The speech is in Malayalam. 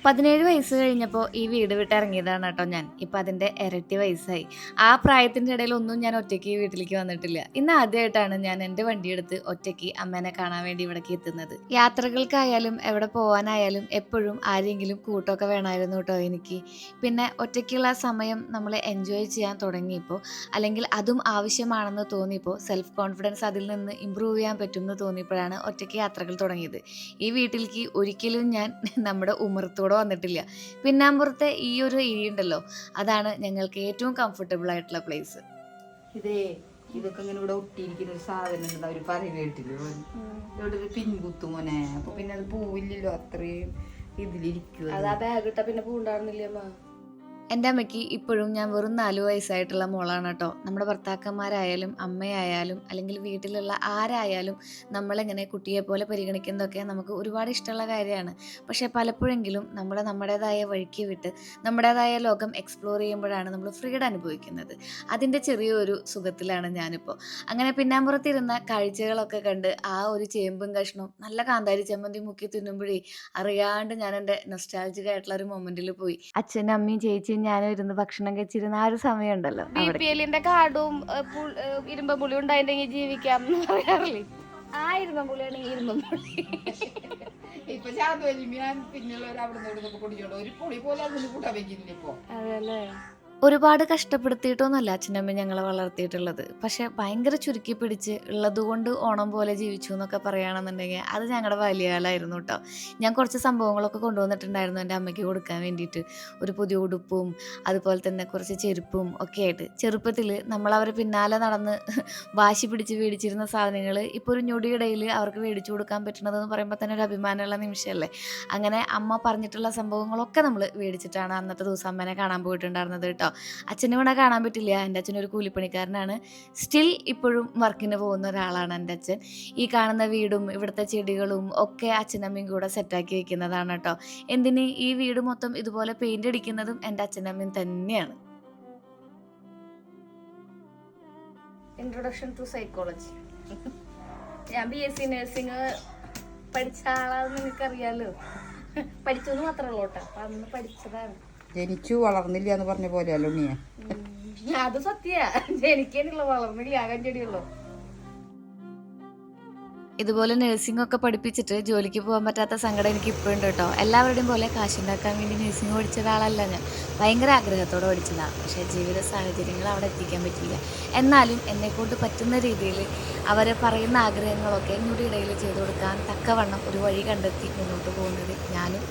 17 വയസ്സ് കഴിഞ്ഞപ്പോൾ ഈ വീട് വിട്ടിറങ്ങിയതാണ് കേട്ടോ ഞാൻ. ഇപ്പം അതിൻ്റെ ഇരട്ടി വയസ്സായി. ആ പ്രായത്തിൻ്റെ ഇടയിലൊന്നും ഞാൻ ഒറ്റയ്ക്ക് ഈ വീട്ടിലേക്ക് വന്നിട്ടില്ല. ഇന്ന് ആദ്യമായിട്ടാണ് ഞാൻ എൻ്റെ വണ്ടിയെടുത്ത് ഒറ്റയ്ക്ക് അമ്മേനെ കാണാൻ വേണ്ടി ഇവിടേക്ക് എത്തുന്നത്. യാത്രകൾക്കായാലും എവിടെ പോകാനായാലും എപ്പോഴും ആരെങ്കിലും കൂട്ടമൊക്കെ വേണമായിരുന്നു കേട്ടോ എനിക്ക്. പിന്നെ ഒറ്റയ്ക്കുള്ള സമയം നമ്മൾ എൻജോയ് ചെയ്യാൻ തുടങ്ങിയപ്പോൾ, അല്ലെങ്കിൽ അതും ആവശ്യമാണെന്ന് തോന്നിയപ്പോൾ, സെൽഫ് കോൺഫിഡൻസ് അതിൽ നിന്ന് ഇമ്പ്രൂവ് ചെയ്യാൻ പറ്റുമെന്ന് തോന്നിയപ്പോഴാണ് ഒറ്റയ്ക്ക് യാത്രകൾ തുടങ്ങിയത്. ഈ വീട്ടിലേക്ക് ഒരിക്കലും ഞാൻ നമ്മുടെ ഉമ്മറത്തോടെ വന്നിട്ടില്ല. പിന്നാമ്പുറത്തെ ഈ ഒരു ഏരിയ ഉണ്ടല്ലോ, അതാണ് ഞങ്ങൾക്ക് ഏറ്റവും കംഫർട്ടബിൾ ആയിട്ടുള്ള പ്ലേസ്. ഇതേ ഇതൊക്കെ ഇങ്ങനെ ഇവിടെ ഒട്ടിയിരിക്കുന്ന ഒരു സാധനം ഉണ്ട്, അവര് പറയുന്ന കേട്ടില്ലേ, ഇവിടെ ഒരു പിൻകുത്തു മോനെ. അപ്പൊ പിന്നെ അത് പോവില്ലല്ലോ, അത്രയും ഇതിലിരിക്കുക. അതാ ബാഗ് ഇട്ടാ പിന്നെ പൂണ്ടാവുന്നില്ലേ. എൻ്റെ അമ്മയ്ക്ക് ഇപ്പോഴും ഞാൻ വെറും 4 വയസ്സായിട്ടുള്ള മോളാണ് കേട്ടോ. നമ്മുടെ ഭർത്താക്കന്മാരായാലും അമ്മയായാലും അല്ലെങ്കിൽ വീട്ടിലുള്ള ആരായാലും നമ്മളിങ്ങനെ കുട്ടിയെ പോലെ പരിഗണിക്കുന്നതൊക്കെ നമുക്ക് ഒരുപാട് ഇഷ്ടമുള്ള കാര്യമാണ്. പക്ഷേ പലപ്പോഴെങ്കിലും നമ്മുടേതായ വഴിക്ക് വിട്ട് നമ്മുടേതായ ലോകം എക്സ്പ്ലോർ ചെയ്യുമ്പോഴാണ് നമ്മൾ ഫ്രീഡം അനുഭവിക്കുന്നത്. അതിൻ്റെ ചെറിയൊരു സുഖത്തിലാണ് ഞാനിപ്പോൾ. അങ്ങനെ പിന്നാമ്പുറത്തിരുന്ന കാഴ്ചകളൊക്കെ കണ്ട് ആ ഒരു ചേമ്പും കഷ്ണവും നല്ല കാന്താരി ചമ്മന്തി മുക്കി തിന്നുമ്പോഴേ അറിയാണ്ട് ഞാൻ എൻ്റെ നൊസ്റ്റാൾജിക് ആയിട്ടുള്ള ഒരു മൊമെന്റിൽ പോയി. അച്ഛനും അമ്മയും ചേച്ചിയും ഞാനും ഇരുന്ന് ഭക്ഷണം കഴിച്ചിരുന്ന ആ ഒരു സമയം ഉണ്ടല്ലോ, BPL-ന്റെ കാർഡും ഇരുമ്പുളി ഉണ്ടായിട്ടുണ്ടെങ്കിൽ ജീവിക്കാം എന്ന് പറയാറില്ലേ. ആ ഇരുമ്പുളിയാണെങ്കിൽ ഇരുമ്പുളി. ഇപ്പൊ ചാന്ത് വലിയ പിന്നുള്ളവർ അവിടെ നിന്ന് കുടിച്ചോളൂ, ഒരു പുളി പോലെ അതിന് കൂട്ടാൻ വെക്കുന്നില്ല ഇപ്പൊ. അതെല്ലേ. ഒരുപാട് കഷ്ടപ്പെടുത്തിയിട്ടൊന്നുമല്ല അച്ഛനമ്മ ഞങ്ങളെ വളർത്തിയിട്ടുള്ളത്. പക്ഷെ ഭയങ്കര ചുരുക്കി പിടിച്ച് ഉള്ളതുകൊണ്ട് ഓണം പോലെ ജീവിച്ചു എന്നൊക്കെ പറയുകയാണെന്നുണ്ടെങ്കിൽ അത് ഞങ്ങളുടെ വലിയ ആളായിരുന്നു കേട്ടോ. ഞാൻ കുറച്ച് സംഭവങ്ങളൊക്കെ കൊണ്ടുവന്നിട്ടുണ്ടായിരുന്നു എൻ്റെ അമ്മയ്ക്ക് കൊടുക്കാൻ വേണ്ടിയിട്ട്. ഒരു പുതിയ ഉടുപ്പും അതുപോലെ തന്നെ കുറച്ച് ചെരുപ്പും ഒക്കെ ആയിട്ട്. ചെറുപ്പത്തിൽ നമ്മളവരെ പിന്നാലെ നടന്ന് വാശി പിടിച്ച് മേടിച്ചിരുന്ന സാധനങ്ങൾ ഇപ്പോൾ ഒരു ഞൊടിയിടയിൽ അവർക്ക് മേടിച്ചു കൊടുക്കാൻ പറ്റുന്നതെന്ന് പറയുമ്പോൾ തന്നെ ഒരു അഭിമാനമുള്ള നിമിഷമല്ലേ. അങ്ങനെ അമ്മ പറഞ്ഞിട്ടുള്ള സംഭവങ്ങളൊക്കെ നമ്മൾ മേടിച്ചിട്ടാണ് അന്നത്തെ ദിവസം അമ്മേനെ കാണാൻ പോയിട്ടുണ്ടായിരുന്നത് കേട്ടോ. അച്ഛനെ ഇവിടെ കാണാൻ പറ്റില്ല, എൻ്റെ അച്ഛനൊരു കൂലിപ്പണിക്കാരനാണ്. സ്റ്റിൽ ഇപ്പോഴും വർക്കിന് പോകുന്ന ഒരാളാണ് എൻ്റെ അച്ഛൻ. ഈ കാണുന്ന വീടും ഇവിടുത്തെ ചെടികളും ഒക്കെ അച്ഛനമ്മയും കൂടെ സെറ്റാക്കി വെക്കുന്നതാണ് കേട്ടോ. എന്തിന് ഈ വീട് മൊത്തം ഇതുപോലെ പെയിന്റ് അടിക്കുന്നതും എൻ്റെ അച്ഛനമ്മയും തന്നെയാണ്. Introduction to psychology. ഞാൻ BSc നഴ്സിംഗ് പഠിച്ച ആളാന്ന് നിങ്ങൾക്കറിയാലോ. പഠിച്ചെന്ന് മാത്രമേ ഉള്ളൂ കേട്ടോ, അപ്പൊ അന്ന് പഠിച്ചതാണ്. ജനിച്ചു വളർന്നില്ല എന്ന് പറഞ്ഞ പോലെയല്ലോ ഉണ്ണിയെ. അത് സത്യ, ജനിക്കാനുള്ള വളർന്നില്ല, ആകാൻ ചെടിയുള്ളൂ. ഇതുപോലെ നഴ്സിംഗ് ഒക്കെ പഠിപ്പിച്ചിട്ട് ജോലിക്ക് പോകാൻ പറ്റാത്ത സങ്കടം എനിക്ക് ഇപ്പോഴുണ്ട് കേട്ടോ. എല്ലാവരുടെയും പോലെ കാശുണ്ടാക്കാൻ വേണ്ടി നഴ്സിംഗ് പഠിച്ച ഒരാളല്ല ഞാൻ. ഭയങ്കര ആഗ്രഹത്തോടെ പഠിച്ചതാണ്. പക്ഷേ ജീവിത സാഹചര്യങ്ങൾ അവിടെ എത്തിക്കാൻ പറ്റില്ല. എന്നാലും എന്നെക്കൊണ്ട് പറ്റുന്ന രീതിയിൽ അവർ പറയുന്ന ആഗ്രഹങ്ങളൊക്കെ എന്നോട് ഇടയിൽ ചെയ്തു കൊടുക്കാൻ തക്കവണ്ണം ഒരു വഴി കണ്ടെത്തി മുന്നോട്ട് പോകുന്നത് ഞാനും